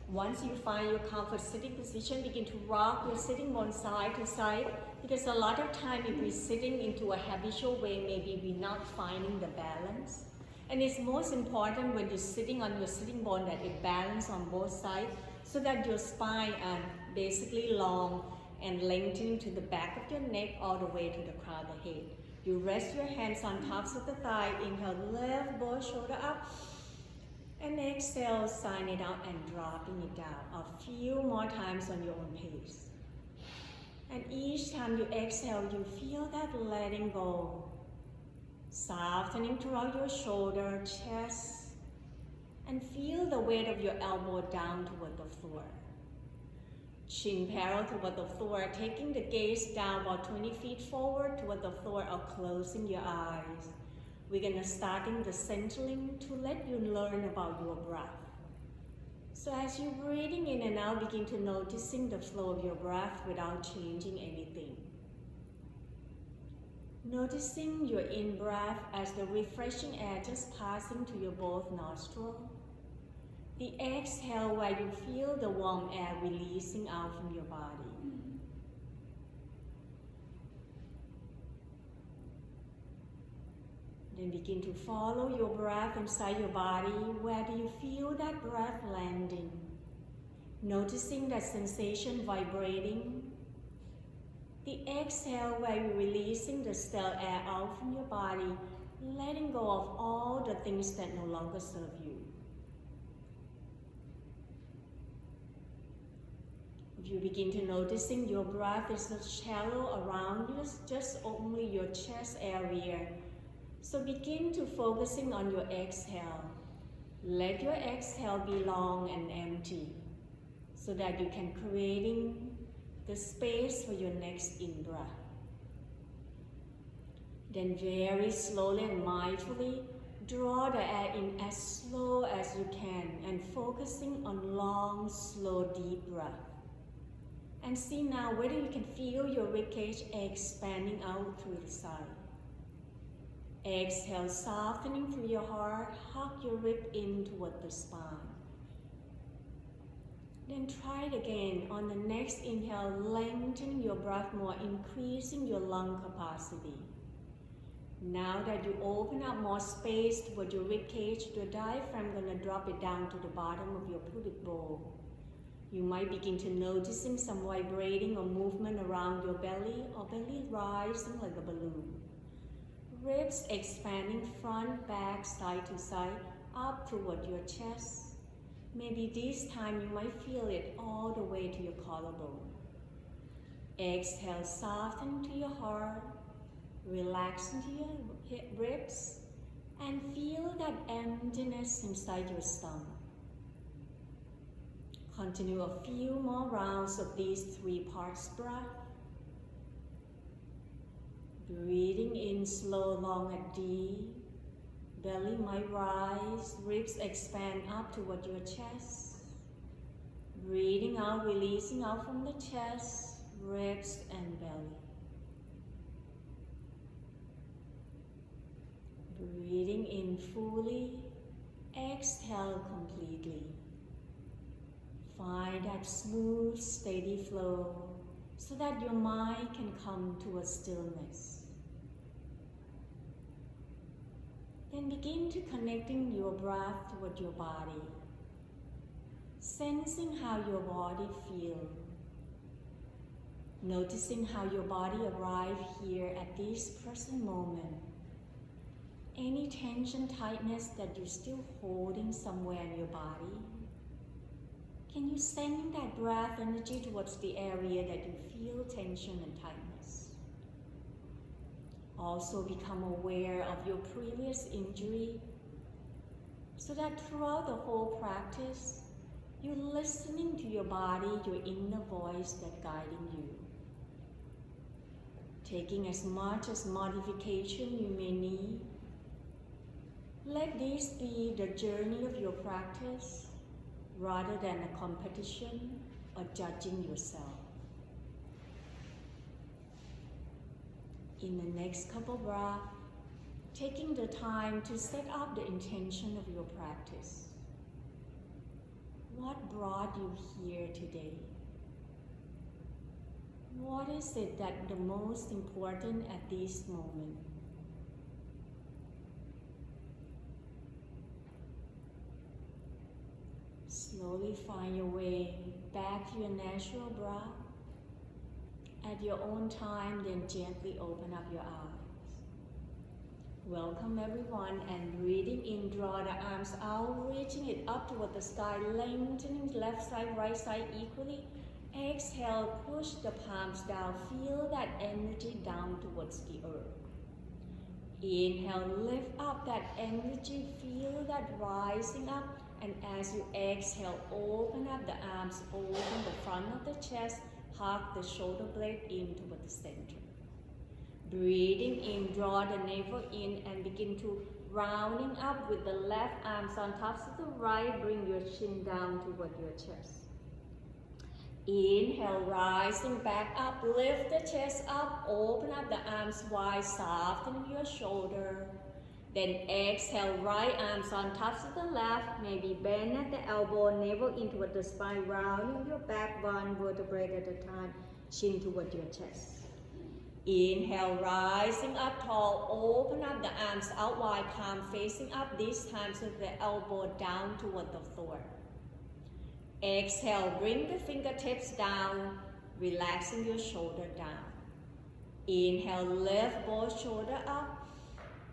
Once you find your comfort sitting position, begin to rock your sitting bone side to side, because a lot of time if we're sitting into a habitual way, maybe we're not finding the balance. And it's most important when you're sitting on your sitting bone that it balance on both sides, so that your spine are basically long and lengthening to the back of your neck all the way to the crown of the head. You rest your hands on tops of the thigh, inhale, lift both shoulder up, and exhale, sign it out and dropping it down a few more times on your own pace. And each time you exhale, you feel that letting go, softening throughout your shoulder, chest, and feel the weight of your elbow down toward the floor. Chin parallel toward the floor, taking the gaze down about 20 feet forward toward the floor or closing your eyes. We're going to starting the centering to let you learn about your breath. So as you're breathing in and out, begin to noticing the flow of your breath without changing anything. Noticing your in-breath as the refreshing air just passing to your both nostrils. The exhale where you feel the warm air releasing out from your body. Then begin to follow your breath inside your body. Where do you feel that breath landing? Noticing that sensation vibrating. The exhale where you're releasing the stale air out from your body, letting go of all the things that no longer serve you. If you begin to noticing your breath is shallow around you, just only your chest area. So begin to focusing on your exhale. Let your exhale be long and empty so that you can creating the space for your next in-breath. Then very slowly and mindfully draw the air in as slow as you can and focusing on long, slow, deep breath. And see now whether you can feel your ribcage expanding out through the side. Exhale, softening through your heart, hug your rib in toward the spine. Then try it again. On the next inhale, lengthen your breath more, increasing your lung capacity. Now that you open up more space toward your ribcage, the diaphragm gonna drop it down to the bottom of your pubic bowl. You might begin to noticing some vibrating or movement around your belly or belly rising like a balloon. Ribs expanding front, back, side to side, up toward your chest. Maybe this time you might feel it all the way to your collarbone. Exhale, soften to your heart, relax into your hip ribs, and feel that emptiness inside your stomach. Continue a few more rounds of these 3 parts breath. Breathing in slow, long and deep. Belly might rise, ribs expand up toward your chest. Breathing out, releasing out from the chest, ribs and belly. Breathing in fully, exhale completely. Find that smooth, steady flow so that your mind can come to a stillness. Then begin to connecting your breath with your body, sensing how your body feels. Noticing how your body arrived here at this present moment. Any tension, tightness that you're still holding somewhere in your body. Can you send that breath energy towards the area that you feel tension and tightness? Also become aware of your previous injury so that throughout the whole practice, you're listening to your body, your inner voice that's guiding you. Taking as much as modification you may need. Let this be the journey of your practice rather than a competition or judging yourself. In the next couple breaths, taking the time to set up the intention of your practice. What brought you here today? What is it that the most important at this moment? Slowly find your way back to your natural breath. At your own time, then gently open up your eyes. Welcome everyone, and breathing in, draw the arms out, reaching it up toward the sky, lengthening left side, right side equally. Exhale, push the palms down, feel that energy down towards the earth. Inhale, lift up that energy, feel that rising up, and as you exhale, open up the arms, open the front of the chest, hug the shoulder blade in toward the center. Breathing in, draw the navel in and begin to rounding up with the left arms on top of the right, bring your chin down toward your chest. Inhale, rising back up, lift the chest up, open up the arms wide, soften your shoulder. Then exhale, right arms on top of the left, maybe bend at the elbow, navel in toward the spine, rounding your back one vertebrae at a time, chin toward your chest. Inhale, rising up tall, open up the arms out wide, palm facing up, this time so the elbow down toward the floor. Exhale, bring the fingertips down, relaxing your shoulder down. Inhale, lift both shoulders up,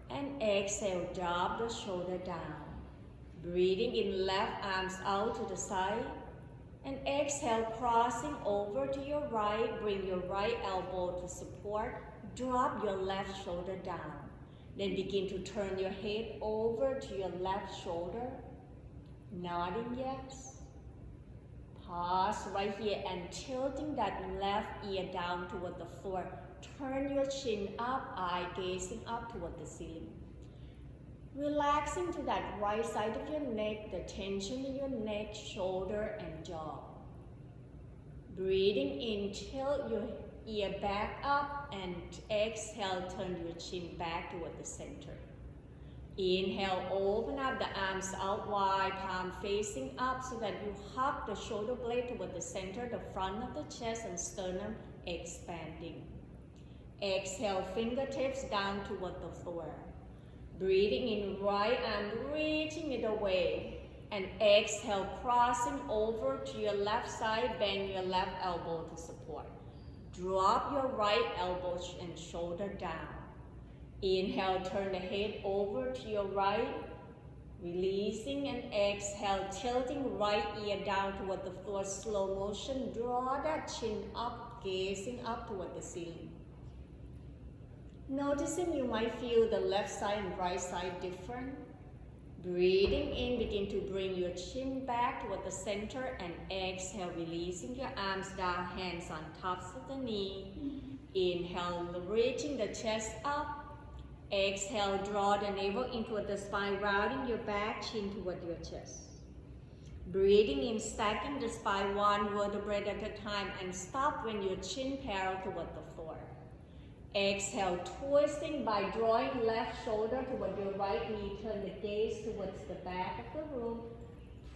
and exhale, drop the shoulder down. Breathing in, left arms out to the side, and exhale, crossing over to your right, bring your right elbow to support, drop your left shoulder down. Then begin to turn your head over to your left shoulder, nodding yes. Pause right here and tilting that left ear down toward the floor. Turn your chin up, eye gazing up toward the ceiling. Relaxing to that right side of your neck, the tension in your neck, shoulder, and jaw. Breathing in, tilt your ear back up, and exhale, turn your chin back toward the center. Inhale, open up the arms out wide, palm facing up so that you hug the shoulder blade toward the center, the front of the chest and sternum expanding. Exhale, fingertips down toward the floor. Breathing in, right arm, reaching it away. And exhale, crossing over to your left side, bend your left elbow to support. Drop your right elbow and shoulder down. Inhale, turn the head over to your right, releasing, and exhale, tilting right ear down toward the floor, slow motion. Draw that chin up, gazing up toward the ceiling. Noticing you might feel the left side and right side different. Breathing in, begin to bring your chin back toward the center, and exhale, releasing your arms down, hands on tops of the knee. Inhale, reaching the chest up. Exhale, draw the navel in toward the spine, rounding your back, chin toward your chest. Breathing in, stacking the spine one vertebrae at a time, and stop when your chin parallel toward the floor. Exhale, twisting by drawing left shoulder toward your right knee, turn the gaze towards the back of the room.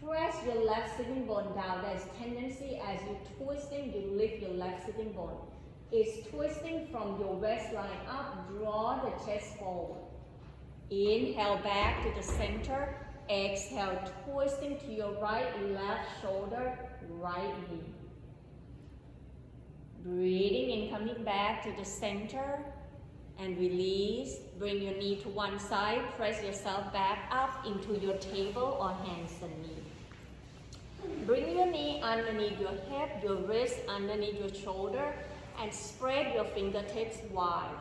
Press your left sitting bone down. There's tendency as you twisting, you lift your left sitting bone. It's twisting from your waistline up, draw the chest forward. Inhale back to the center. Exhale, twisting to your right, left shoulder, right knee. Breathing in, coming back to the center and release. Bring your knee to one side, press yourself back up into your table or hands and knee. Bring your knee underneath your hip, your wrist underneath your shoulder, and spread your fingertips wide.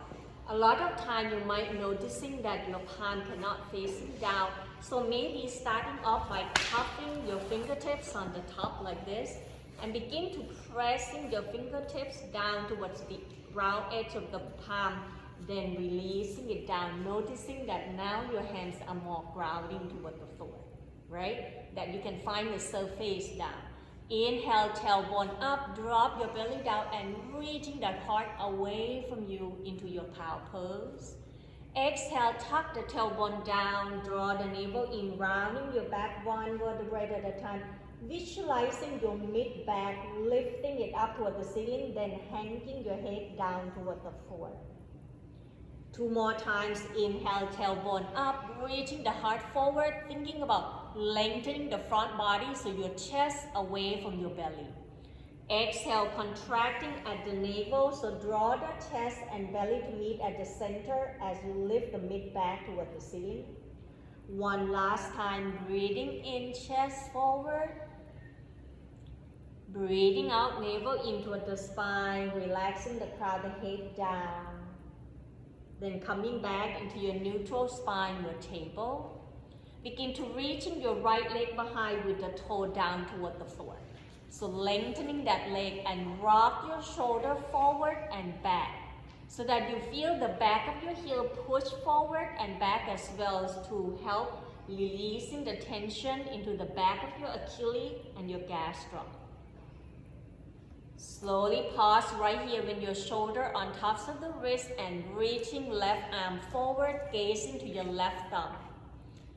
A lot of time you might noticing that your palm cannot face down, so maybe starting off by cupping your fingertips on the top like this, and begin to pressing your fingertips down towards the round edge of the palm, then releasing it down, noticing that now your hands are more grounding toward the floor, right? That you can find the surface down. Inhale, tailbone up, drop your belly down and reaching that heart away from you into your cow pose. Exhale, tuck the tailbone down, draw the navel in, rounding your back one vertebrae at a time. visualizing your mid-back, lifting it up toward the ceiling, then hanging your head down toward the floor. 2 more times. Inhale, tailbone up, reaching the heart forward, thinking about lengthening the front body so your chest away from your belly. Exhale, contracting at the navel, so draw the chest and belly to meet at the center as you lift the mid-back toward the ceiling. 1 last time, breathing in, chest forward. Breathing out, navel in toward the spine, relaxing the crown, the head down. Then coming back into your neutral spine, your table. Begin to reaching your right leg behind with the toe down toward the floor. So lengthening that leg and rock your shoulder forward and back so that you feel the back of your heel push forward and back as well to help releasing the tension into the back of your Achilles and your gastroc. Slowly pause right here when your shoulder on tops of the wrist and reaching left arm forward, gazing to your left thumb.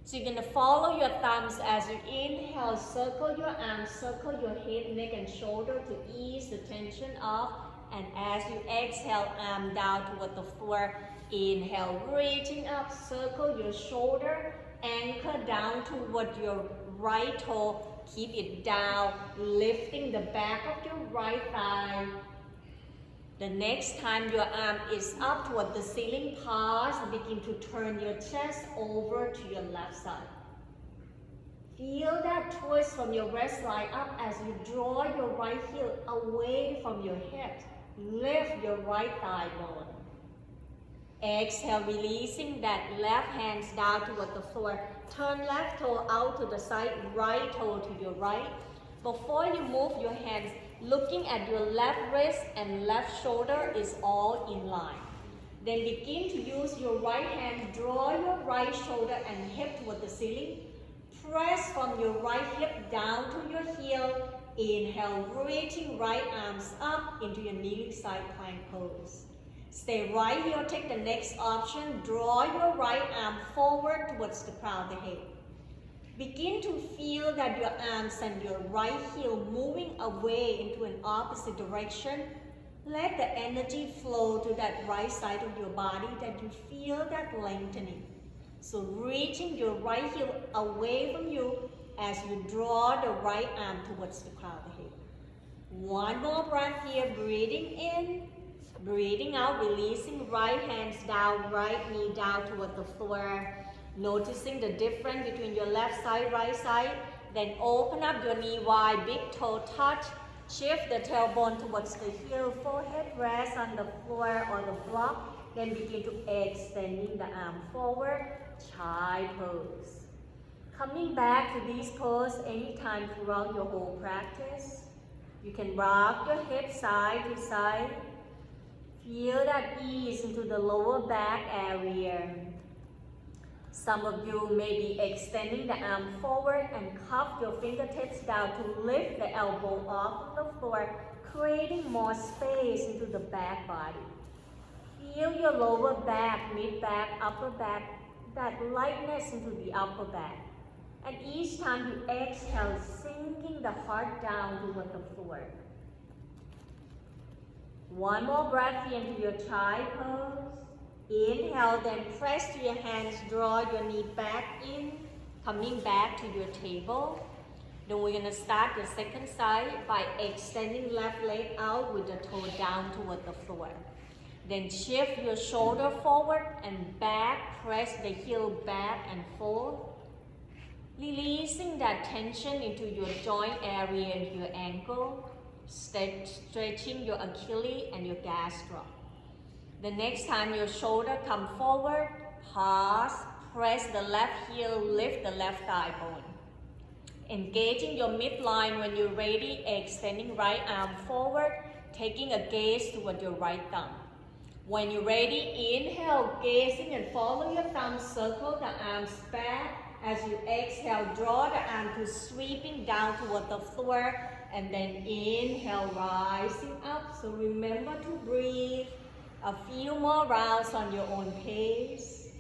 So you're going to follow your thumbs as you inhale, circle your arms, circle your head, neck, and shoulder to ease the tension off. And as you exhale, arm down toward the floor. Inhale, reaching up, circle your shoulder, anchor down toward your right toe. Keep it down, lifting the back of your right thigh. The next time your arm is up toward the ceiling, pause, begin to turn your chest over to your left side. Feel that twist from your waistline up as you draw your right heel away from your hip. Lift your right thigh bone. Exhale, releasing that left hand down toward the floor. Turn left toe out to the side, right toe to your right. Before you move your hands, looking at your left wrist and left shoulder is all in line. Then begin to use your right hand, draw your right shoulder and hip toward the ceiling. Press from your right hip down to your heel. Inhale, reaching right arms up into your kneeling side plank pose. Stay right here, take the next option. Draw your right arm forward towards the crown of the head. Begin to feel that your arms and your right heel moving away into an opposite direction. Let the energy flow to that right side of your body that you feel that lengthening. So reaching your right heel away from you as you draw the right arm towards the crown of the head. 1 more breath here, breathing in, breathing out, releasing right hands down, right knee down toward the floor. Noticing the difference between your left side, right side. Then open up your knee wide, big toe touch. Shift the tailbone towards the heel, forehead rest on the floor or the block. Then begin to extending the arm forward, chai pose. Coming back to this pose anytime throughout your whole practice. You can rock your hips side to side. Feel that ease into the lower back area. Some of you may be extending the arm forward and cuff your fingertips down to lift the elbow off the floor, creating more space into the back body. Feel your lower back, mid-back, upper back, that lightness into the upper back. And each time you exhale, sinking the heart down toward the floor. 1 more breath here into your chai pose. Inhale, then press to your hands, draw your knee back in, coming back to your table. Then we're going to start the second side by extending left leg out with the toe down toward the floor. Then shift your shoulder forward and back, press the heel back and forth. Releasing that tension into your joint area and your ankle, stretching your Achilles and your gastroc. The next time your shoulder come forward, pause, press the left heel, lift the left thigh bone. Engaging your midline when you're ready, extending right arm forward, taking a gaze toward your right thumb. When you're ready, inhale, gazing and follow your thumb, circle the arms back. As you exhale, draw the arm to sweeping down toward the floor, and then inhale, rising up. So remember to breathe. A few more rounds on your own pace.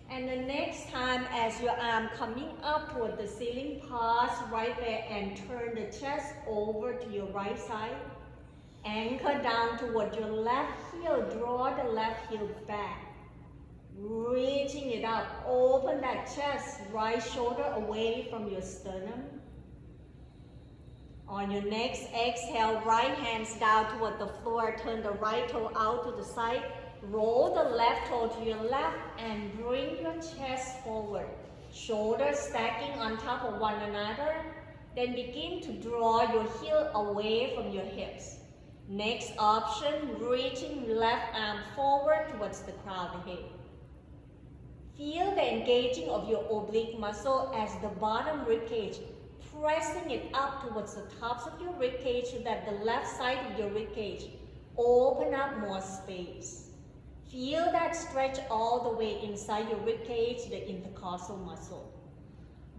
And the next time, as your arm coming up toward the ceiling, pause right there and turn the chest over to your right side. Anchor down toward your left heel, draw the left heel back. Reaching it up, open that chest, right shoulder away from your sternum. On your next exhale, right hands down toward the floor, turn the right toe out to the side, roll the left toe to your left and bring your chest forward. Shoulders stacking on top of one another. Then begin to draw your heel away from your hips. Next option, reaching left arm forward towards the crown of the head. Feel the engaging of your oblique muscle as the bottom ribcage, pressing it up towards the tops of your ribcage so that the left side of your ribcage open up more space. Feel that stretch all the way inside your ribcage, the intercostal muscle.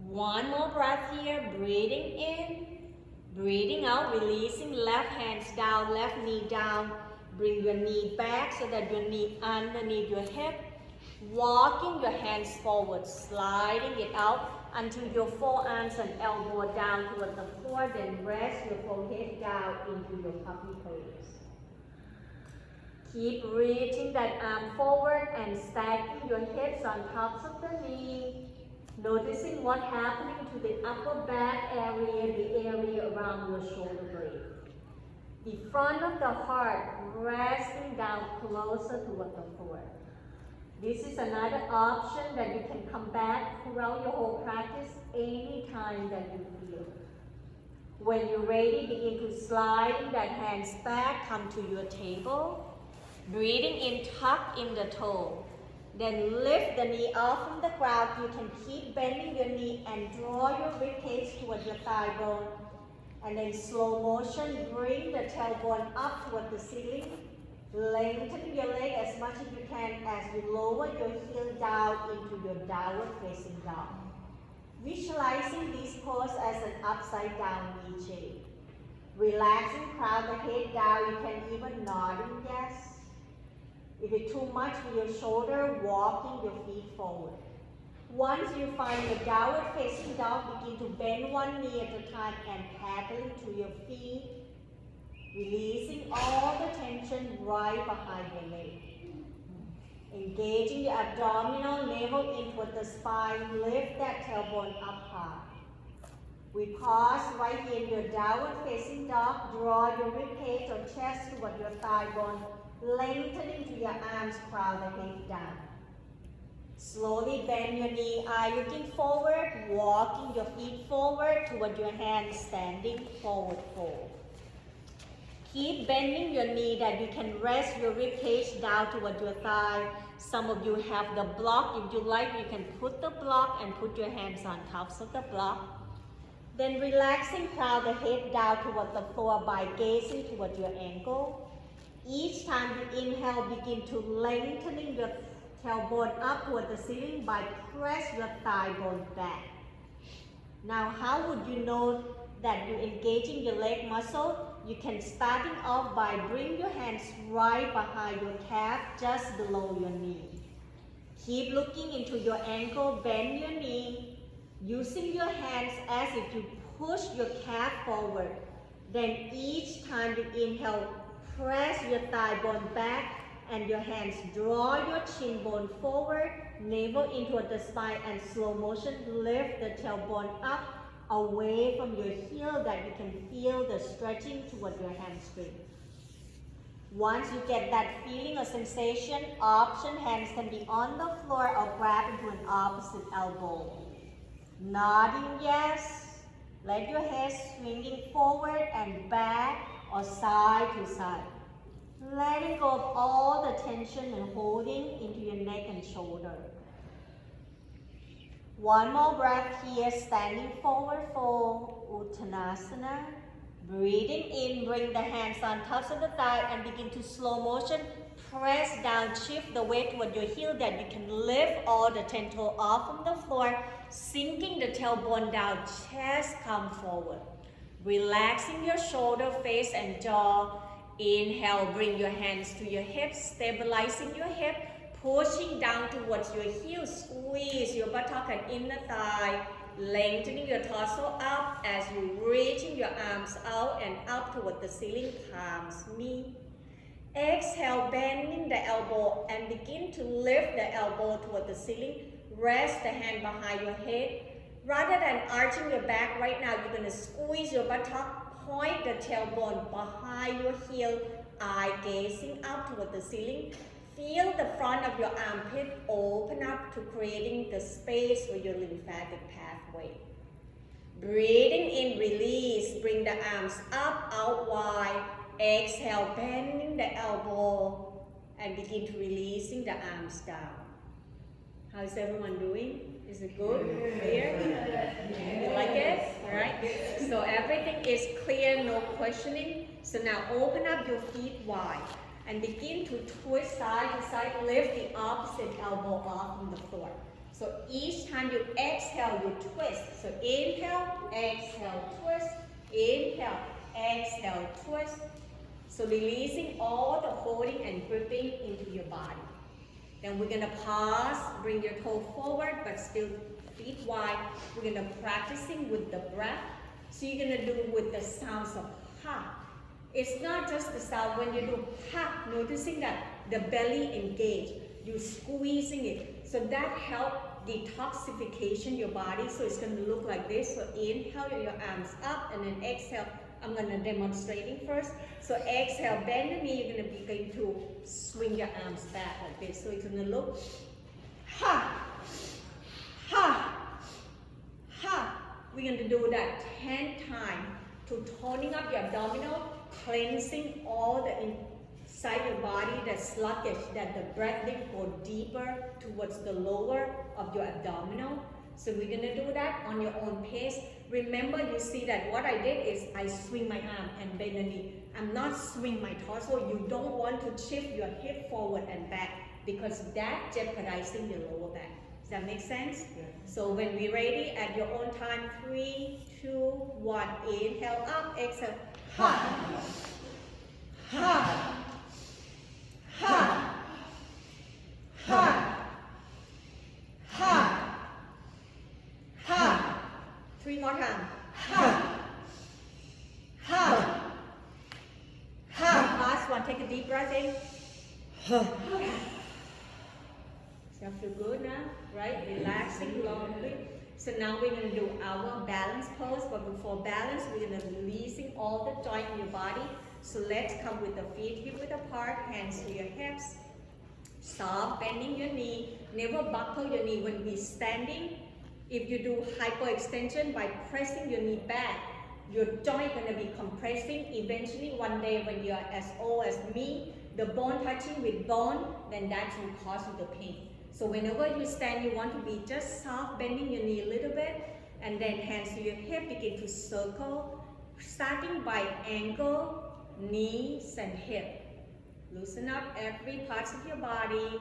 One more breath here, breathing in, breathing out, releasing left hands down, left knee down. Bring your knee back so that your knee underneath your hip. Walking your hands forward, sliding it out until your forearms and elbow down toward the floor, then rest your forehead down into your puppy pose. Keep reaching that arm forward and stacking your hips on tops of the knee. Noticing what's happening to the upper back area, the area around your shoulder blade. The front of the heart resting down closer toward the floor. This is another option that you can come back throughout your whole practice anytime that you feel. When you're ready, begin to slide that hands back, come to your table. Breathing in, tuck in the toe. Then lift the knee off from the ground. You can keep bending your knee and draw your ribcage towards your thigh bone. And then slow motion, bring the tailbone up toward the ceiling. Lengthen your leg as much as you can as you lower your heel down into your downward facing dog. Visualizing this pose as an upside down V shape. Relaxing, crown the head down. You can even nod in yes. If it's too much for your shoulder, walking your feet forward. Once you find your downward facing dog, begin to bend one knee at a time and paddling to your feet. Releasing all the tension right behind your leg. Engaging the abdominal, navel in toward the spine, lift that tailbone up high. We pause right here in your downward facing dog, draw your ribcage or chest toward your thigh bone, lengthening to your arms, crown the head down. Slowly bend your knee, eye looking forward, walking your feet forward toward your hands, standing forward fold. Keep bending your knee that you can rest your ribcage down toward your thigh. Some of you have the block. If you like, you can put the block and put your hands on tops of the block. Then relaxing, crown the head down toward the floor by gazing toward your ankle. Each time you inhale, begin to lengthening your tailbone up toward the ceiling by press your thigh bone back. Now, how would you know that you're engaging your leg muscle? You can starting off by bring your hands right behind your calf, just below your knee. Keep looking into your ankle, bend your knee, using your hands as if you push your calf forward. Then each time you inhale, press your thigh bone back and your hands draw your chin bone forward, navel into the spine and slow motion, lift the tailbone up away from your heel that you can feel the stretching toward your hamstring. Once you get that feeling or sensation, option hands can be on the floor or grab into an opposite elbow. Nodding yes. Let your head swinging forward and back or side to side. Letting go of all the tension and holding into your neck and shoulder. One more breath here, standing forward for Uttanasana. Breathing in, bring the hands on tops of the thigh and begin to slow motion. Press down, shift the weight toward your heel that you can lift all the 10 toes off from the floor, sinking the tailbone down, chest come forward. Relaxing your shoulder, face and jaw. Inhale, bring your hands to your hips, stabilizing your hip. pushing down towards your heels. Squeeze your buttock and inner thigh, lengthening your torso up as you reaching your arms out and up toward the ceiling, palms meet. Exhale, bending the elbow and begin to lift the elbow toward the ceiling. Rest the hand behind your head. Rather than arching your back right now, you're going to squeeze your buttock, point the tailbone behind your heel, eye gazing up toward the ceiling. Feel the front of your armpit open up to creating the space for your lymphatic pathway. Breathing in, release, bring the arms up, out wide. Exhale, bending the elbow and begin to releasing the arms down. How is everyone doing? Is it good? Clear? You like it? Alright? So everything is clear, no questioning. So now open up your feet wide and begin to twist side to side. Lift the opposite elbow off from the floor. So each time you exhale, you twist. So inhale, exhale, twist. Inhale, exhale, twist. So releasing all the holding and gripping into your body. Then we're going to pause, bring your toe forward, but still feet wide. We're going to practicing with the breath. So you're going to do with the sounds of ha. It's not just the sound. When you do ha, noticing that the belly engaged, you're squeezing it. So that helps detoxification your body. So it's going to look like this. So inhale your arms up and then exhale. I'm going to demonstrating first. So exhale, bend the knee. You're going to begin to swing your arms back like this. So it's going to look ha, ha, ha. We're going to do that 10 times to toning up your abdominal, cleansing all the inside your body that's sluggish, that the breath didn't go deeper towards the lower of your abdominal. So we're going to do that on your own pace. Remember, you see that what I did is I swing my arm and bend the knee. I'm not swing my torso. You don't want to shift your hip forward and back because that jeopardizing your lower back. Does that make sense? Yeah. So when we're ready, at your own time, 3, 2, 1, inhale up, exhale, ha, ha, ha, ha, ha, ha. 3 more times. Ha, ha, ha. Last one, take a deep breath in. Does that feel good now? Right? Relaxing, longly. So now we're going to do our balance pose, but before balance, we're going to releasing all the joint in your body. So let's come with the feet hip width apart, hands to your hips. Soft, bending your knee. Never buckle your knee when we're standing. If you do hyperextension by pressing your knee back, your joint going to be compressing. Eventually, one day when you're as old as me, the bone touching with bone, then that will cause you the pain. So whenever you stand, you want to be just soft, bending your knee a little bit, and then hands to your hip, begin to circle, starting by ankle, knees, and hip. Loosen up every part of your body.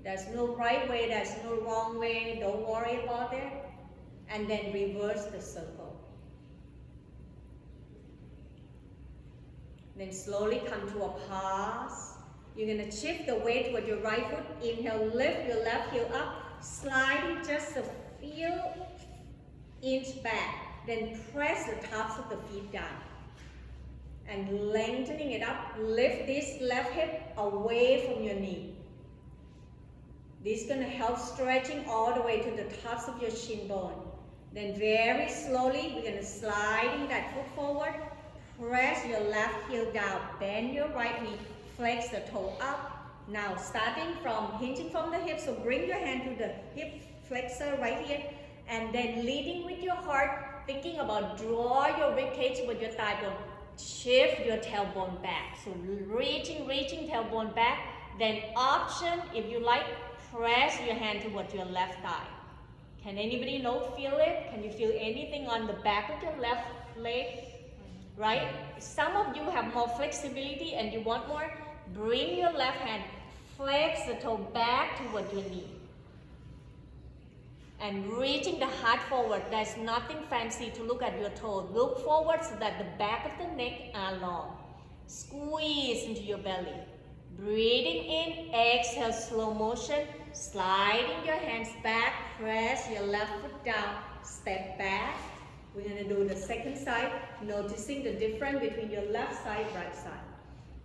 There's no right way, there's no wrong way, don't worry about it. And then reverse the circle. Then slowly come to a pause. You're going to shift the weight with your right foot. Inhale, lift your left heel up, sliding just a few inch back. Then press the tops of the feet down. And lengthening it up, lift this left hip away from your knee. This is going to help stretching all the way to the tops of your shin bone. Then very slowly, we're going to sliding that foot forward. Press your left heel down. Bend your right knee. Flex the toe up. Now starting from hinging from the hip. So bring your hand to the hip flexor right here. And then leading with your heart. Thinking about draw your ribcage with your thigh bone. Shift your tailbone back. So reaching tailbone back. Then option, if you like, press your hand towards your left thigh. Can anybody feel it? Can you feel anything on the back of your left leg? Right? Some of you have more flexibility and you want more. Bring your left hand, flex the toe back towards your knee. And reaching the heart forward. There's nothing fancy to look at your toe. Look forward so that the back of the neck are long. Squeeze into your belly. Breathing in, exhale, slow motion, sliding your hands back, press your left foot down, step back. We're going to do the second side, noticing the difference between your left side, right side.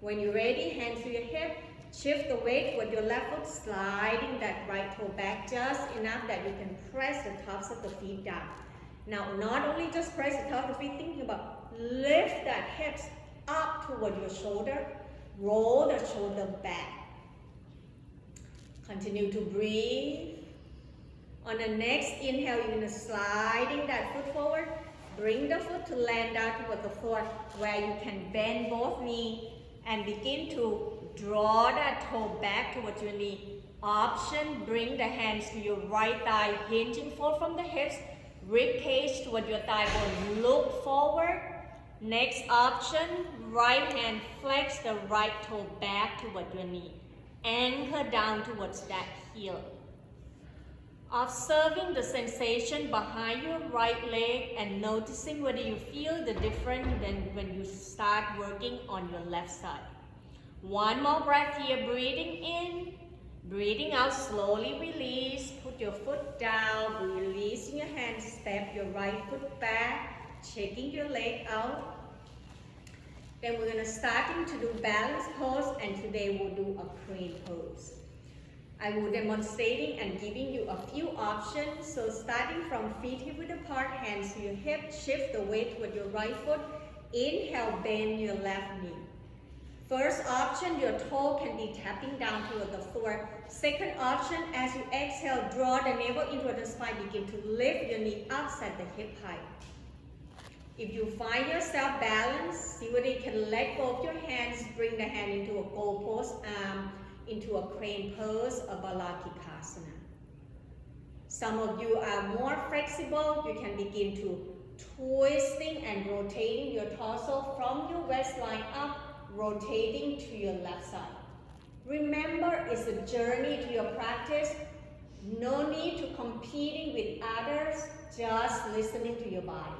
When you're ready, hands to your hip, shift the weight with your left foot, sliding that right toe back just enough that you can press the tops of the feet down. Now, not only just press the tops of the feet, thinking about lift that hips up toward your shoulder, roll the shoulder back. Continue to breathe. On the next inhale, you're going to sliding that foot forward. Bring the foot to land down toward the floor where you can bend both knees and begin to draw that toe back towards your knee. Option, bring the hands to your right thigh, hinging forward from the hips. Rib cage toward your thigh bone. Look forward. Next option, right hand flex the right toe back toward your knee. Anchor down towards that heel. Observing the sensation behind your right leg and noticing whether you feel the difference than when you start working on your left side. One more breath here, breathing in, breathing out, slowly release, put your foot down, releasing your hands, step your right foot back, checking your leg out. Then we're going to starting to do balance pose, and today we'll do a crane pose. I will demonstrating and giving you a few options. So starting from feet hip width apart, hands to your hip, shift the weight with your right foot. Inhale, bend your left knee. First option, your toe can be tapping down toward the floor. Second option, as you exhale, draw the navel into the spine, begin to lift your knee up, set the hip height. If you find yourself balanced, see whether you can let go of your hands, bring the hand into a goal pose, arm into a crane pose, a Balakikasana. Some of you are more flexible. You can begin to twisting and rotating your torso from your waistline up, rotating to your left side. Remember, it's a journey to your practice. No need to competing with others, just listening to your body.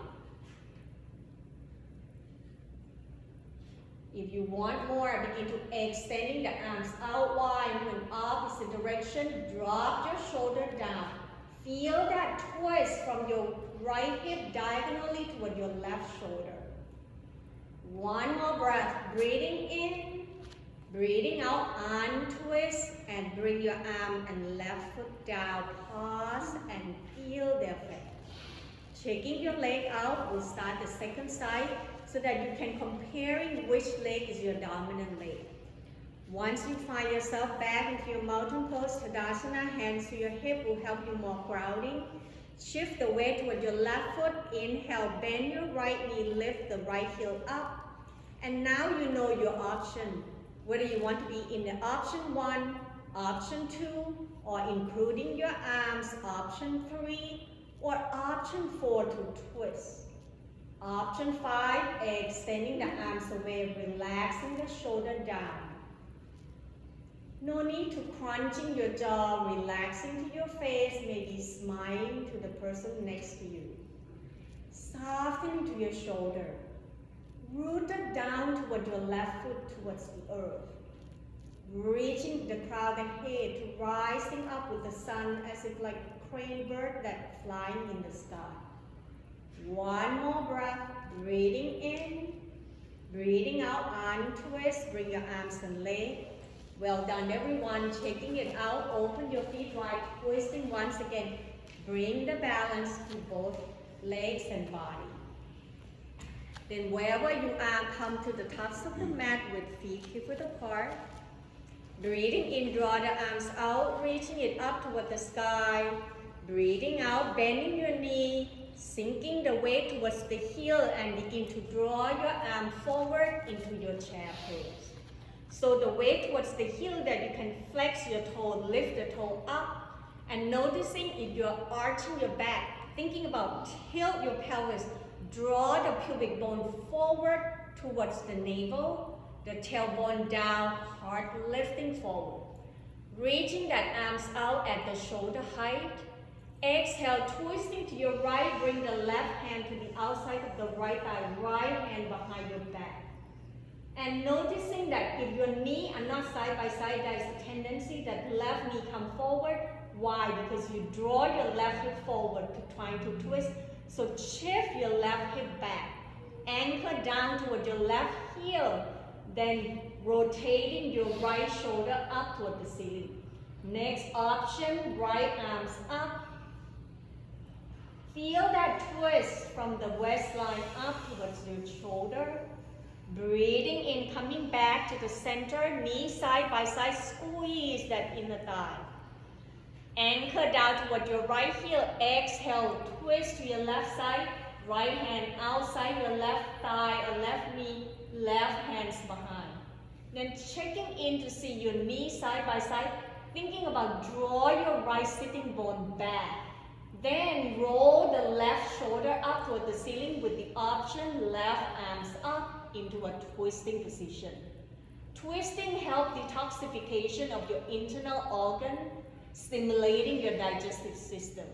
If you want more, begin to extending the arms out wide in opposite direction. Drop your shoulder down. Feel that twist from your right hip diagonally toward your left shoulder. One more breath. Breathing in, breathing out, untwist, and bring your arm and left foot down. Pause and feel the effect. Checking your leg out, we'll start the second side, so that you can comparing which leg is your dominant leg. Once you find yourself back into your mountain pose, Tadasana, hands to your hip will help you more grounding. Shift the weight toward your left foot. Inhale, bend your right knee, lift the right heel up. And now you know your option, whether you want to be in the option 1, option 2, or including your arms, option 3, or option 4 to twist. Option 5, extending the arms away, relaxing the shoulder down. No need to crunching your jaw, relaxing to your face, maybe smiling to the person next to you. Softening to your shoulder. Rooted down toward your left foot towards the earth. Reaching the crown of the head to rising up with the sun as if like a crane bird that's flying in the sky. One more breath, breathing in, breathing out, untwist, bring your arms and legs. Well done everyone, checking it out, open your feet wide, twisting once again. Bring the balance to both legs and body. Then wherever you are, come to the tops of the mat with feet hip width apart. Breathing in, draw the arms out, reaching it up toward the sky. Breathing out, bending your knee, sinking the weight towards the heel and begin to draw your arm forward into your chair pose. So the weight towards the heel that you can flex your toe, lift the toe up, and noticing if you're arching your back, thinking about tilt your pelvis, draw the pubic bone forward towards the navel, the tailbone down, heart lifting forward. Reaching that arms out at the shoulder height. Exhale, twisting to your right, bring the left hand to the outside of the right thigh, right hand behind your back. And noticing that if your knee are not side by side, there is a tendency that left knee come forward. Why? Because you draw your left hip forward to try to twist. So shift your left hip back. Anchor down toward your left heel. Then rotating your right shoulder up toward the ceiling. Next option, right arms up. Feel that twist from the waistline up towards your shoulder. Breathing in, coming back to the center, knee side by side, squeeze that inner thigh. Anchor down toward your right heel, exhale, twist to your left side, right hand outside your left thigh or left knee, left hands behind. Then checking in to see your knee side by side, thinking about draw your right sitting bone back. Then roll the left shoulder up toward the ceiling with the option left arms up into a twisting position. Twisting helps detoxification of your internal organ, stimulating your digestive system.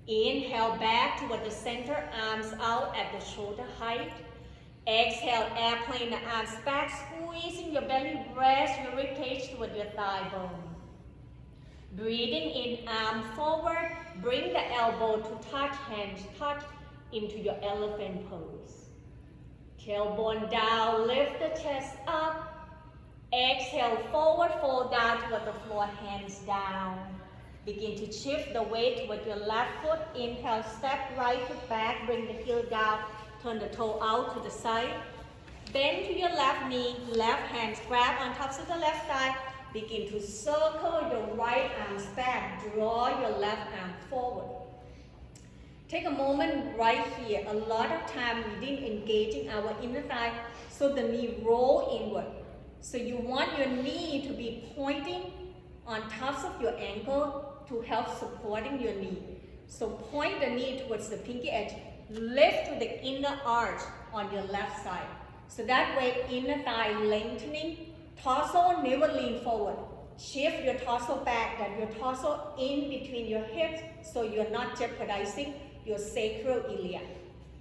Inhale back toward the center, arms out at the shoulder height. Exhale, airplane the arms back, squeezing your belly, rest your ribcage toward your thigh bone. Breathing in, arm forward, bring the elbow to touch, hands touch into your elephant pose. Tailbone down, lift the chest up. Exhale, forward, fold down toward the floor, hands down. Begin to shift the weight toward your left foot. Inhale, step right foot back, bring the heel down, turn the toe out to the side. Bend to your left knee, left hands grab on top of the left thigh. Begin to circle your right arms back, draw your left arm forward. Take a moment right here. A lot of time we didn't engage in our inner thigh, so the knee roll inward. So you want your knee to be pointing on tops of your ankle to help supporting your knee. So point the knee towards the pinky edge. Lift to the inner arch on your left side. So that way inner thigh lengthening. Torso never lean forward. Shift your torso back, that your torso in between your hips so you're not jeopardizing your sacroiliac.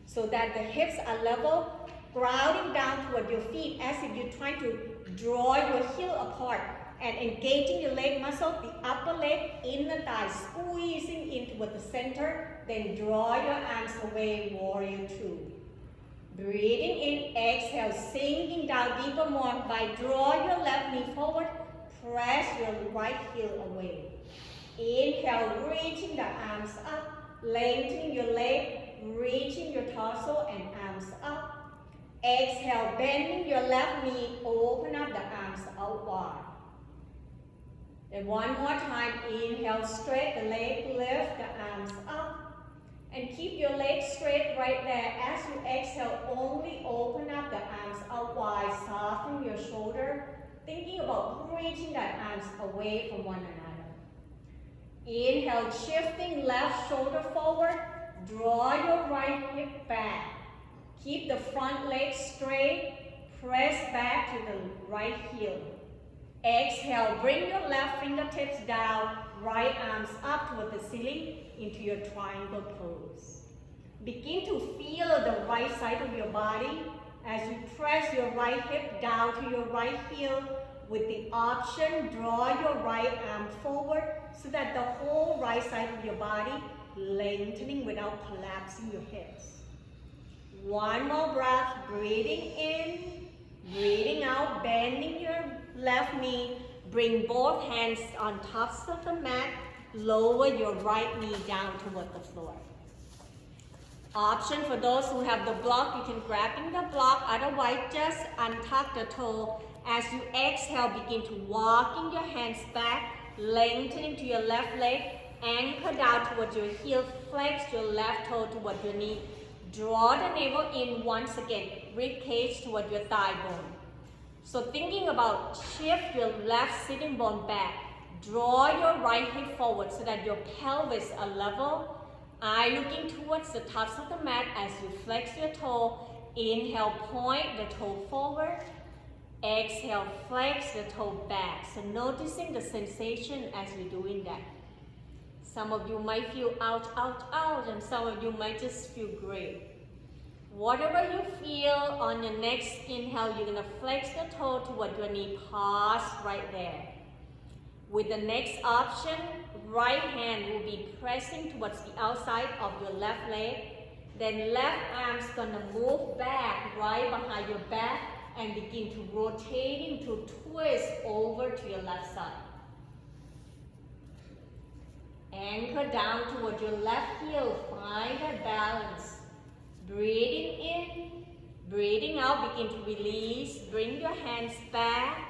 So that the hips are level, grounding down toward your feet as if you're trying to draw your heel apart and engaging your leg muscle, the upper leg, inner thigh, squeezing in toward the center, then draw your arms away, warrior two. Breathing in, exhale, sinking down deeper more by draw your left knee forward, press your right heel away. Inhale, reaching the arms up, lengthening your leg, reaching your torso and arms up. Exhale, bending your left knee, open up the arms out wide. Then one more time, inhale, straight the leg, lift the arms up. And keep your legs straight right there. As you exhale, only open up the arms out wide, soften your shoulder, thinking about reaching the arms away from one another. Inhale, shifting left shoulder forward, draw your right hip back. Keep the front leg straight, press back to the right heel. Exhale, bring your left fingertips down, right arms up toward the ceiling into your triangle pose. Begin to feel the right side of your body as you press your right hip down to your right heel with the option, draw your right arm forward so that the whole right side of your body lengthening without collapsing your hips. One more breath, breathing in, breathing out, bending your left knee, bring both hands on tops of the mat, lower your right knee down toward the floor. Option for those who have the block, you can grab in the block, otherwise just untuck the toe. As you exhale, begin to walking your hands back, lengthening to your left leg, anchor down towards your heel, flex your left toe toward your knee. Draw the navel in once again, rib cage toward your thigh bone. So thinking about shift your left sitting bone back, draw your right hip forward so that your pelvis are level. Eye looking towards the tops of the mat as you flex your toe. Inhale, point the toe forward. Exhale, flex the toe back. So noticing the sensation as you're doing that. Some of you might feel ouch, ouch, ouch, and some of you might just feel great. Whatever you feel on your next inhale, you're gonna flex the toe toward your knee, pause right there. With the next option, right hand will be pressing towards the outside of your left leg. Then left arm's gonna move back right behind your back and begin to rotating to twist over to your left side. Anchor down toward your left heel, find that balance. Breathing in, breathing out, begin to release. Bring your hands back.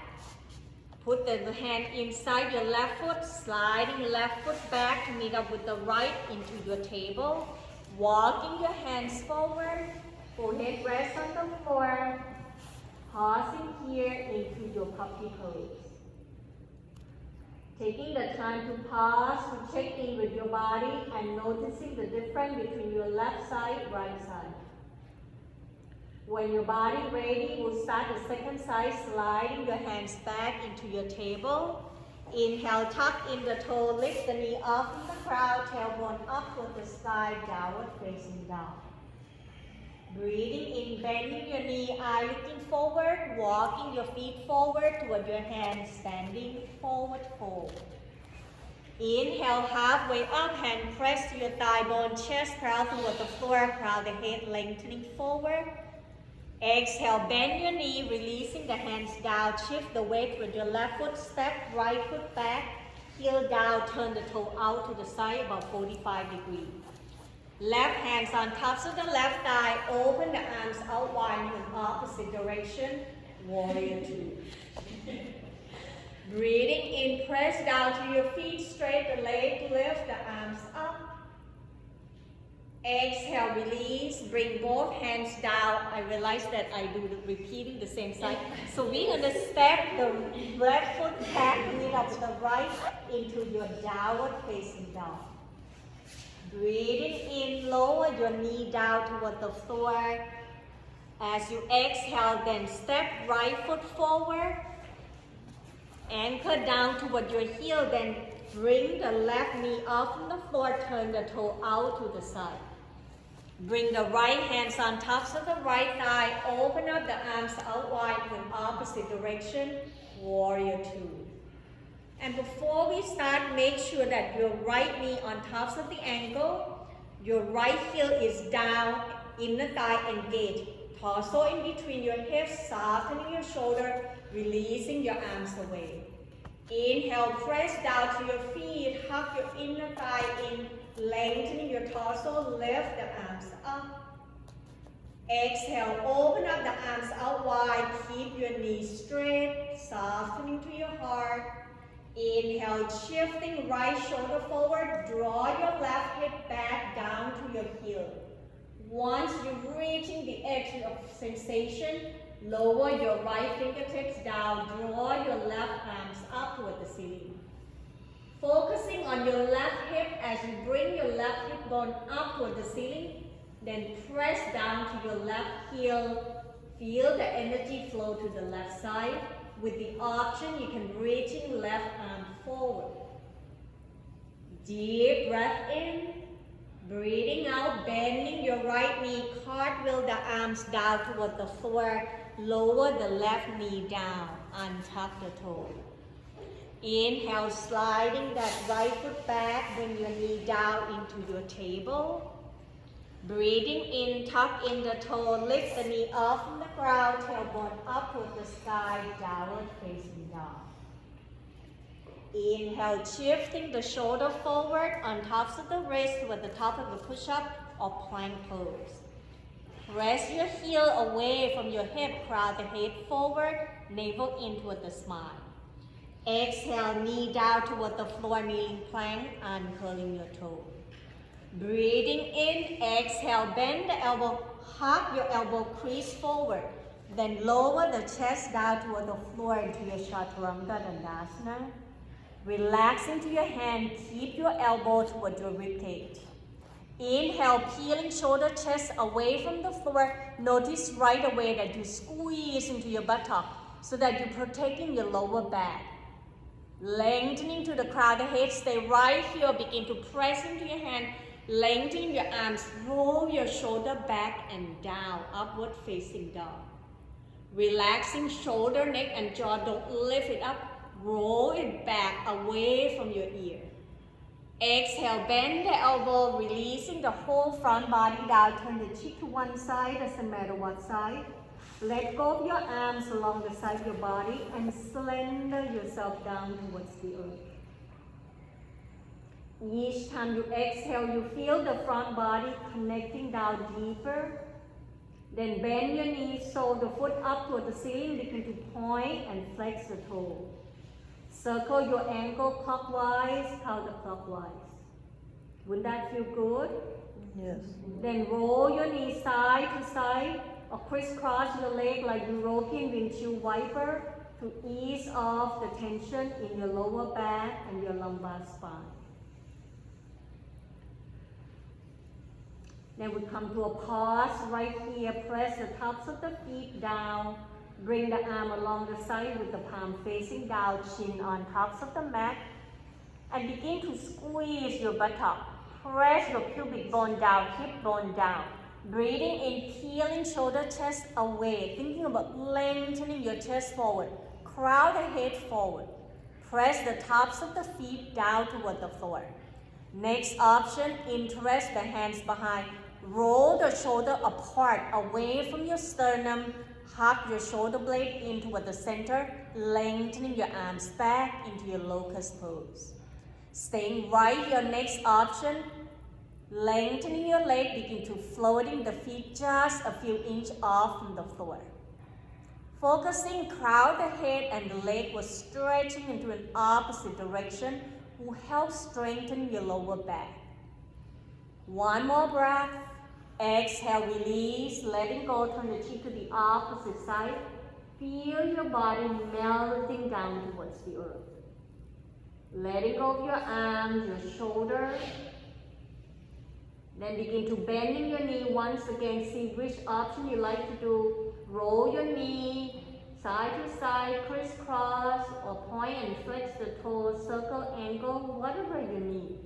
Put the hand inside your left foot, sliding your left foot back to meet up with the right into your table. Walking your hands forward, forehead rest on the floor. Pausing here into your puppy pose. Taking the time to pause, to check in with your body and noticing the difference between your left side, right side. When your body ready, we'll start the second side, sliding your hands back into your table. Inhale, tuck in the toe, lift the knee up in the crowd, tailbone up toward the sky, downward facing down. Breathing in, bending your knee, eye looking forward, walking your feet forward toward your hands, standing forward fold. Inhale, halfway up, hand press to your thigh bone, chest proud toward the floor, proud the head lengthening forward. Exhale, bend your knee, releasing the hands down, shift the weight with your left foot, step right foot back, heel down, turn the toe out to the side about 45 degrees. Left hands on tops of the left thigh, open the arms out wide in opposite direction, warrior two. Breathing in, press down to your feet, straight the leg, lift the arms up. Exhale, release, bring both hands down. I realize that I do repeating the same side. So we're going to step the left foot back, meet up with the right into your downward facing dog. Breathing in, lower your knee down toward the floor. As you exhale, then step right foot forward. Anchor down toward your heel, then bring the left knee up from the floor, turn the toe out to the side. Bring the right hands on tops of the right thigh, open up the arms out wide in opposite direction, warrior two. And before we start, make sure that your right knee on tops of the ankle, your right heel is down, inner thigh engaged, torso in between your hips, softening your shoulder, releasing your arms away. Inhale, press down to your feet, hug your inner thigh in, lengthening your torso, lift the arms up. Exhale, open up the arms out wide, keep your knees straight, softening to your heart. Inhale, shifting right shoulder forward, draw your left hip back down to your heel. Once you're reaching the edge of sensation, lower your right fingertips down, draw your left arms up toward the ceiling. Focusing on your left hip as you bring your left hip bone up toward the ceiling, then press down to your left heel. Feel the energy flow to the left side. With the option, you can reach in left arm forward. Deep breath in. Breathing out, bending your right knee, cartwheel the arms down toward the floor. Lower the left knee down, untuck the toe. Inhale, sliding that right foot back, bring your knee down into your table. Breathing in, tuck in the toe, lift the knee off from the ground, tailbone up toward the sky, downward facing dog. Inhale, shifting the shoulder forward on tops of the wrist toward the top of the push-up or plank pose. Press your heel away from your hip, crowd the head forward, navel in toward the spine. Exhale, knee down toward the floor, kneeling plank, uncurling your toe. Breathing in, exhale, bend the elbow, hug your elbow crease forward. Then lower the chest down toward the floor into your Chaturanga Dandasana. Relax into your hand, keep your elbow toward your ribcage. Inhale, peeling shoulder, chest away from the floor. Notice right away that you squeeze into your buttock so that you're protecting your lower back. Lengthening to the crown of the head, stay right here, begin to press into your hand. Lengthen your arms, roll your shoulder back and down, upward facing dog. Relaxing shoulder, neck and jaw, don't lift it up. Roll it back away from your ear. Exhale, bend the elbow, releasing the whole front body down. Turn the cheek to one side, doesn't matter what side. Let go of your arms along the side of your body and slender yourself down towards the earth. Each time you exhale, you feel the front body connecting down deeper. Then bend your knees, so the foot up toward the ceiling, begin to point and flex the toe. Circle your ankle clockwise, counterclockwise. Wouldn't that feel good? Yes. Then roll your knees side to side or crisscross your leg like European windshield wiper to ease off the tension in your lower back and your lumbar spine. Then we come to a pause right here. Press the tops of the feet down. Bring the arm along the side with the palm facing down, chin on tops of the mat. And begin to squeeze your buttock. Press your pubic bone down, hip bone down. Breathing in, peeling shoulder, chest away. Thinking about lengthening your chest forward. Crowd the head forward. Press the tops of the feet down toward the floor. Next option, interest the hands behind. Roll the shoulder apart, away from your sternum. Hug your shoulder blade in toward the center, lengthening your arms back into your locust pose. Staying right here, next option, lengthening your leg, begin to floating the feet just a few inches off from the floor. Focusing, crowd the head and the leg was stretching into an opposite direction will help strengthen your lower back. One more breath. Exhale, release, letting go, turn the cheek to the opposite side. Feel your body melting down towards the earth. Letting go of your arms, your shoulders. Then begin to bending your knee once again. See which option you like to do. Roll your knee, side to side, crisscross, or point and flex the toes, circle, angle, whatever you need.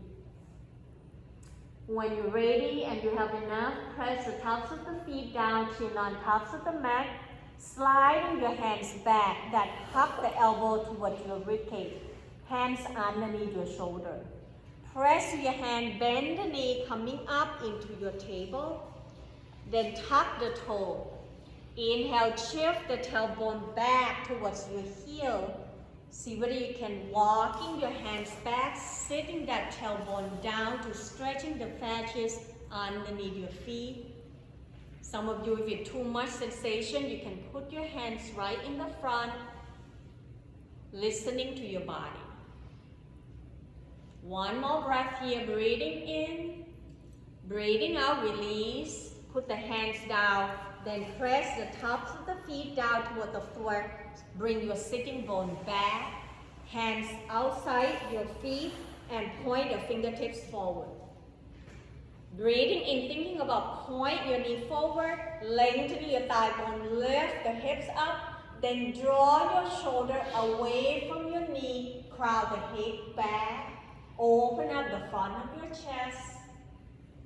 When you're ready and you have enough, press the tops of the feet down, chin on tops of the mat, sliding your hands back, that hug the elbow towards your ribcage, hands underneath your shoulder. Press your hand, bend the knee, coming up into your table, then tuck the toe. Inhale, shift the tailbone back towards your heel. See whether you can walking your hands back, sitting that tailbone down to stretching the fascias underneath your feet. Some of you, if it's too much sensation, you can put your hands right in the front, listening to your body. One more breath here, breathing in, breathing out, release. Put the hands down, then press the tops of the feet down toward the floor. Bring your sitting bone back, hands outside your feet, and point your fingertips forward. Breathing in, thinking about point your knee forward, lengthening your thigh bone, lift the hips up, then draw your shoulder away from your knee, crowd the head back, open up the front of your chest.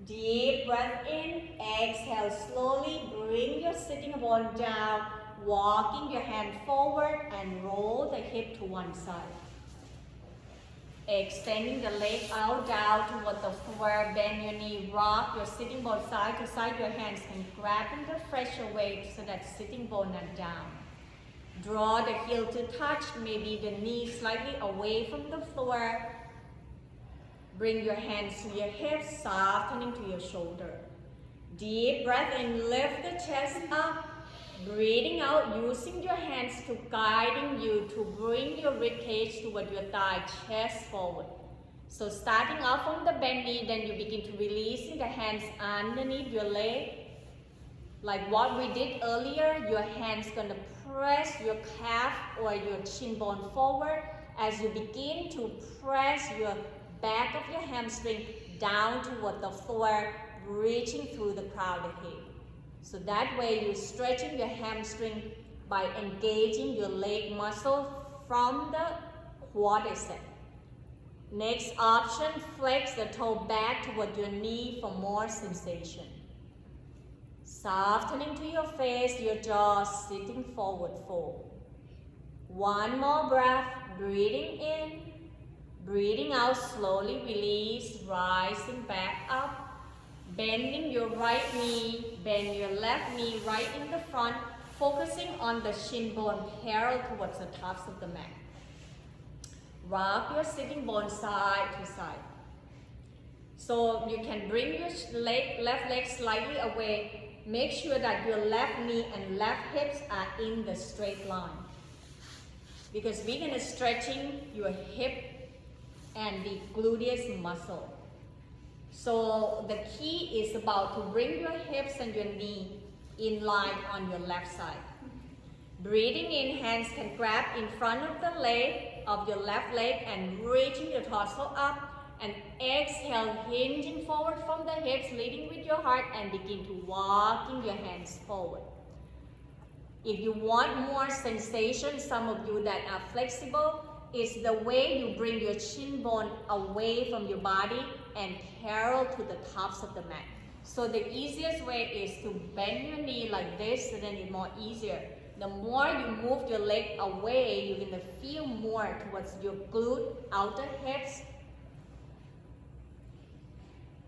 Deep breath in, exhale slowly, bring your sitting bone down, walking your hand forward and roll the hip to one side. Extending the leg out down toward the floor, bend your knee, rock your sitting bone side to side, your hands can grab in the pressure weight so that sitting bone are down. Draw the heel to touch, maybe the knee slightly away from the floor. Bring your hands to your hips, softening to your shoulder. Deep breath in, lift the chest up. Breathing out, using your hands to guiding you to bring your ribcage toward your thigh, chest forward. So starting off from the bend knee, then you begin to releasing the hands underneath your leg. Like what we did earlier, your hands gonna press your calf or your shin bone forward as you begin to press your back of your hamstring down toward the floor, reaching through the crown of the head. So that way you're stretching your hamstring by engaging your leg muscle from the quadricep. Next option, flex the toe back toward your knee for more sensation. Softening to your face, your jaw sitting forward fold. One more breath, breathing in, breathing out, slowly release, rising back up. Bending your right knee, bend your left knee right in the front, focusing on the shin bone parallel towards the tops of the mat. Rock your sitting bone side to side. So you can bring your left leg slightly away. Make sure that your left knee and left hips are in the straight line. Because we're going to stretching your hip and the gluteus muscle. So the key is about to bring your hips and your knee in line on your left side. Breathing in, hands can grab in front of the leg, of your left leg, and reaching your torso up. And exhale, hinging forward from the hips, leading with your heart, and begin to walking your hands forward. If you want more sensation, some of you that are flexible, is the way you bring your shin bone away from your body and parallel to the tops of the mat. So the easiest way is to bend your knee like this, and then it's more easier. The more you move your leg away, you're going to feel more towards your glute, outer hips.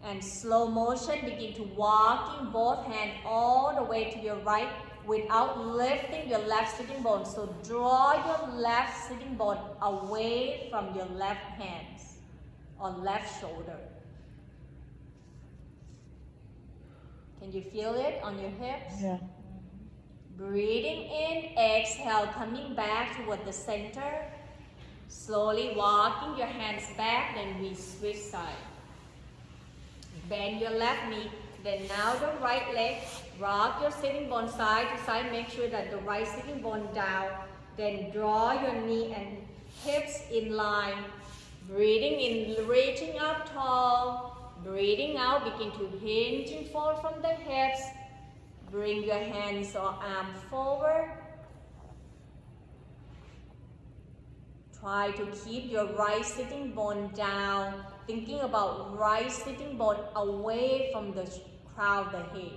And slow motion, begin to walking both hands all the way to your right without lifting your left sitting bone. So draw your left sitting bone away from your left hands or left shoulder. Can you feel it on your hips? Yeah. Breathing in, exhale, coming back toward the center. Slowly walking your hands back, then we switch side. Bend your left knee, then now the right leg. Rock your sitting bone side to side. Make sure that the right sitting bone down. Then draw your knee and hips in line. Breathing in, reaching up tall. Breathing out, begin to hinge forward from the hips. Bring your hands or arm forward. Try to keep your right sitting bone down. Thinking about right sitting bone away from the crown of the head.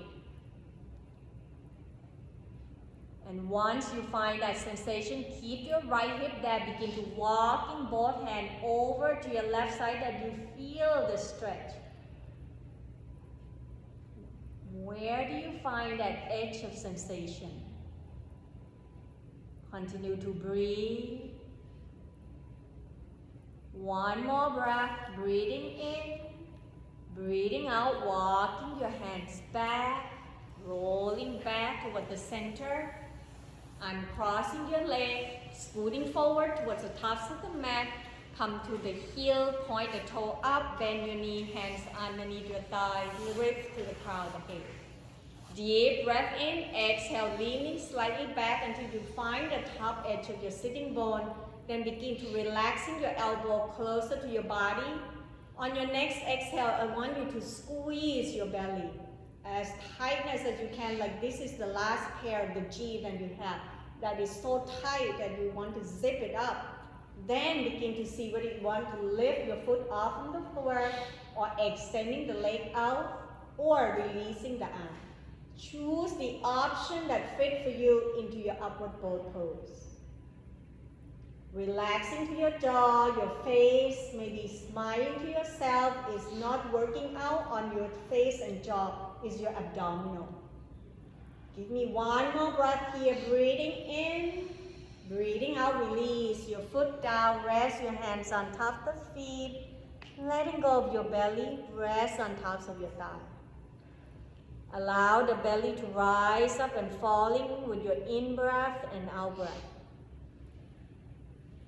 And once you find that sensation, keep your right hip there. Begin to walk in both hands over to your left side that you feel the stretch. Where do you find that edge of sensation? Continue to breathe. One more breath, breathing in, breathing out, walking your hands back, rolling back toward the center, uncrossing your leg, scooting forward towards the tops of the mat, come to the heel, point the toe up, bend your knee, hands underneath your thigh, lift to the crown of the head. Deep breath in, exhale, leaning slightly back until you find the top edge of your sitting bone. Then begin to relaxing your elbow closer to your body. On your next exhale, I want you to squeeze your belly as tight as you can, like this is the last pair of the G that you have. That is so tight that you want to zip it up. Then begin to see whether you want to lift your foot off from the floor or extending the leg out or releasing the arm. Choose the option that fits for you into your upward boat pose. Relaxing to your jaw, your face, maybe smiling to yourself is not working out on your face and jaw, is your abdominal. Give me one more breath here, breathing in, breathing out, release your foot down, rest your hands on top of the feet, letting go of your belly, rest on tops of your thigh. Allow the belly to rise up and falling with your in-breath and out-breath.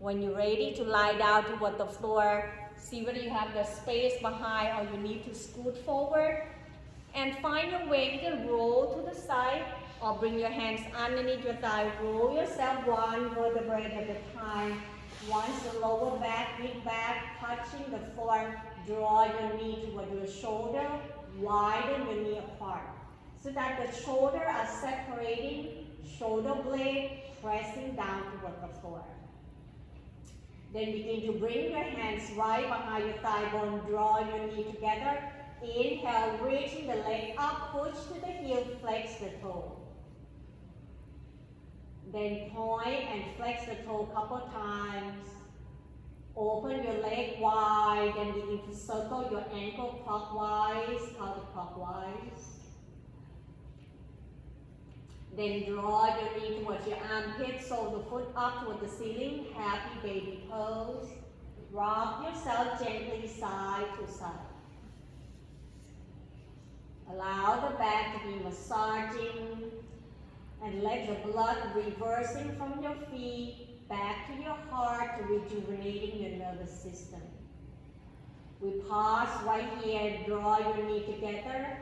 When you're ready to lie down toward the floor, see whether you have the space behind or you need to scoot forward. And find your way, either roll to the side or bring your hands underneath your thigh. Roll yourself one vertebrae at a time. Once the lower back, mid back, touching the floor, draw your knee toward your shoulder, widen your knee apart. So that the shoulders are separating, shoulder blade pressing down toward the floor. Then begin to bring your hands right behind your thigh bone, draw your knee together. Inhale, reaching the leg up, push to the heel, flex the toe. Then point and flex the toe a couple times. Open your leg wide and begin to circle your ankle clockwise, counterclockwise. Then draw your knee towards your armpit, so the foot up toward the ceiling, happy baby pose. Rock yourself gently side to side. Allow the back to be massaging and let the blood reversing from your feet back to your heart, rejuvenating your nervous system. We pause right here, draw your knee together.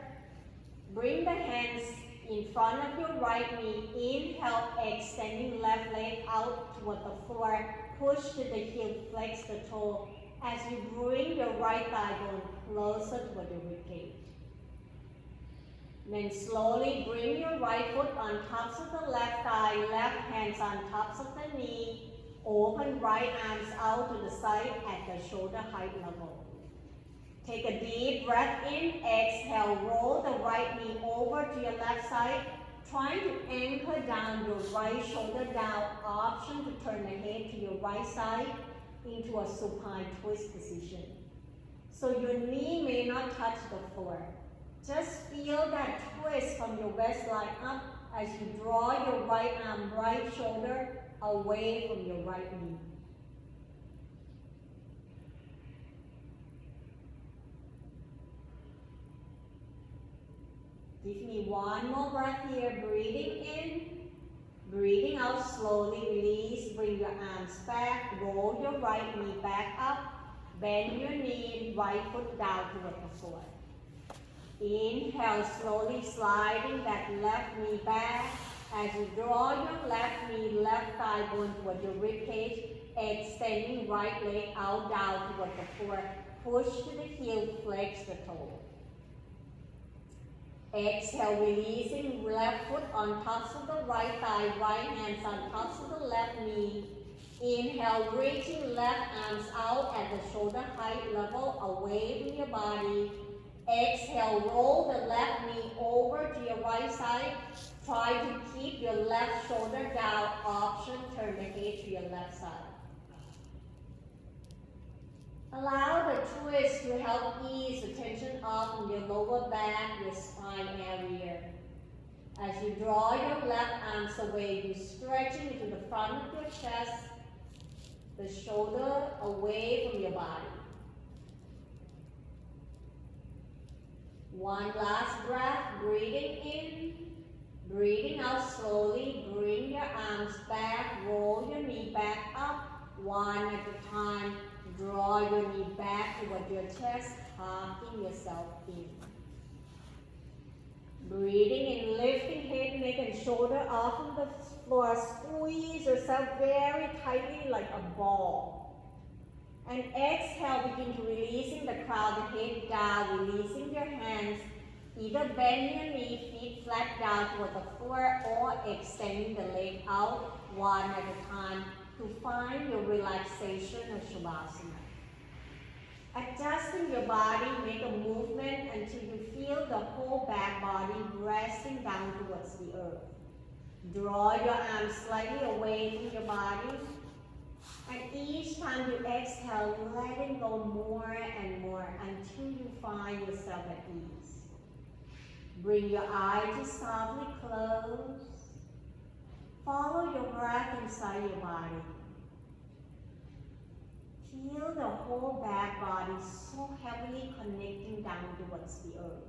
Bring the hands in front of your right knee. Inhale, extending left leg out toward the floor. Push to the heel, flex the toe as you bring your right thigh bone closer toward your ribcage. Then slowly bring your right foot on tops of the left thigh, left hands on tops of the knee. Open right arms out to the side at the shoulder height level. Take a deep breath in, exhale, roll the right knee over to your left side, trying to anchor down your right shoulder down, option to turn the head to your right side into a supine twist position. So your knee may not touch the floor. Just feel that twist from your waistline up as you draw your right arm, right shoulder away from your right knee. Give me one more breath here, breathing in, breathing out slowly, release, bring your arms back, roll your right knee back up, bend your knee, right foot down toward the floor. Inhale, slowly sliding that left knee back as you draw your left knee, left thigh bone toward your ribcage, extending right leg out down toward the floor. Push to the heel, flex the toe. Exhale, releasing left foot on tops of the right thigh, right hands on tops of the left knee. Inhale, reaching left arms out at the shoulder height level, away from your body. Exhale, roll the left knee over to your right side. Try to keep your left shoulder down. Option, turn the head to your left side. Allow the twist to help ease the tension off from your lower back, your spine area. As you draw your left arms away, you're stretching into the front of your chest, the shoulder away from your body. One last breath, breathing in, breathing out slowly. Bring your arms back, roll your knee back up, one at a time. Draw your knee back toward your chest, tucking yourself in. Breathing in, lifting head, neck, and shoulder off of the floor. Squeeze yourself very tightly like a ball. And exhale, begin to releasing the crown, the head down, releasing your hands. Either bend your knee, feet flat down toward the floor, or extending the leg out one at a time to find your relaxation of Shavasana. Adjusting your body, make a movement until you feel the whole back body resting down towards the earth. Draw your arms slightly away from your body. And each time you exhale, letting go more and more until you find yourself at ease. Bring your eyes softly closed. Follow your breath inside your body. Feel the whole back body so heavily connecting down towards the earth.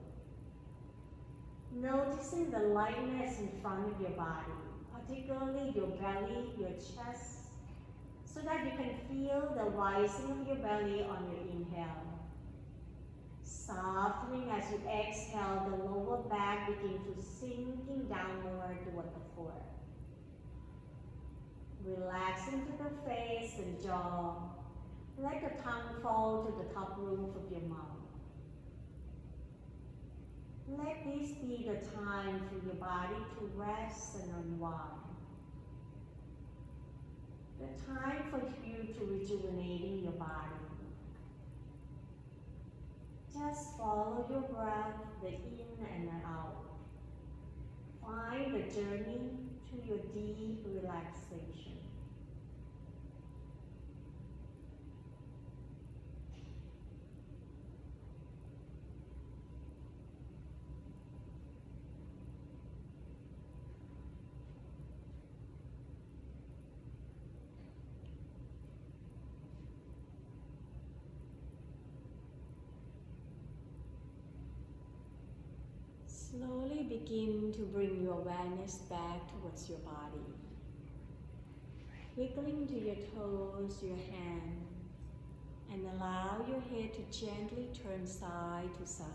Noticing the lightness in front of your body, particularly your belly, your chest, so that you can feel the rising of your belly on your inhale. Softening as you exhale, the lower back begin to sinking down more toward the floor. Relaxing to the face and jaw. Let the tongue fall to the top roof of your mouth. Let this be the time for your body to rest and unwind. The time for you to rejuvenating your body. Just follow your breath, the in and the out. Find the journey to your deep relaxation. Slowly begin to bring your awareness back towards your body. Wiggling to your toes, your hand, and allow your head to gently turn side to side.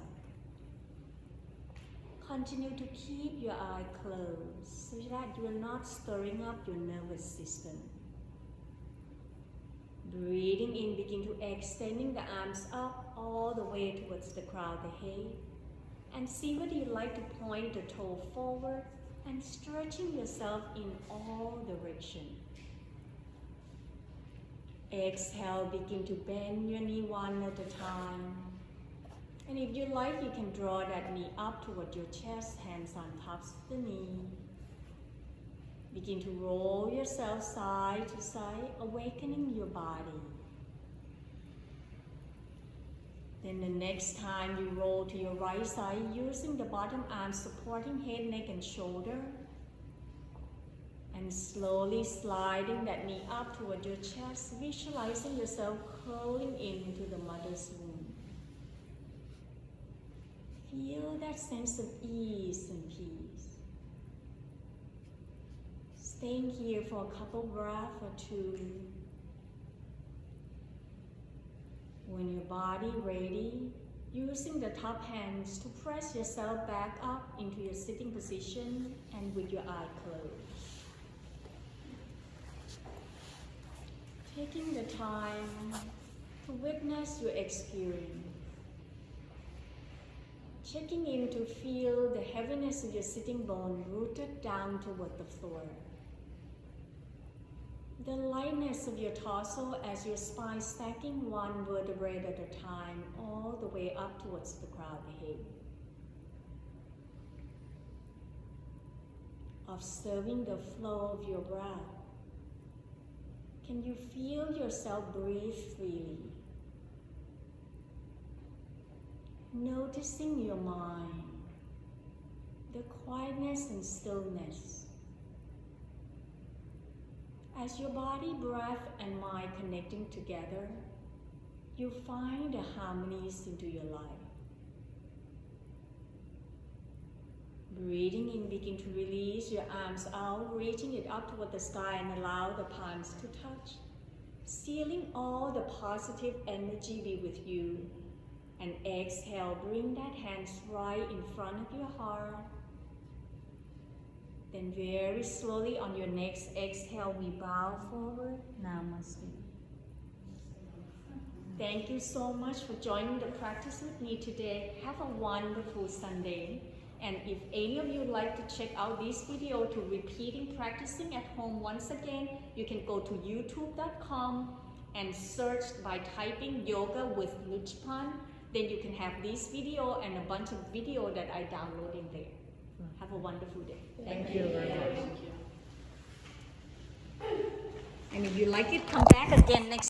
Continue to keep your eye closed so that you are not stirring up your nervous system. Breathing in, begin to extending the arms up all the way towards the crown of the head. And see whether you like to point the toe forward and stretching yourself in all directions. Exhale, begin to bend your knee one at a time. And if you like, you can draw that knee up toward your chest, hands on top of the knee. Begin to roll yourself side to side, awakening your body. Then the next time you roll to your right side, using the bottom arm supporting head, neck, and shoulder. And slowly sliding that knee up toward your chest, visualizing yourself curling into the mother's womb. Feel that sense of ease and peace. Staying here for a couple breaths or two. When your body ready, using the top hands to press yourself back up into your sitting position and with your eye closed. Taking the time to witness your experience. Checking in to feel the heaviness of your sitting bone rooted down toward the floor. The lightness of your torso as your spine stacking one vertebrae at a time all the way up towards the crown of the head. Observing the flow of your breath. Can you feel yourself breathe freely? Noticing your mind, the quietness and stillness. As your body, breath, and mind connecting together, you find the harmonies into your life. Breathing in, begin to release your arms out, reaching it up toward the sky and allow the palms to touch. Sealing all the positive energy be with you. And exhale, bring that hands right in front of your heart. Then very slowly on your next exhale, we bow forward. Namaste. Thank you so much for joining the practice with me today. Have a wonderful Sunday. And if any of you would like to check out this video to repeating practicing at home once again, you can go to youtube.com and search by typing yoga with Luchpan. Then you can have this video and a bunch of video that I download in there. Have a wonderful day. Thank you very much. And if you like it, come back again next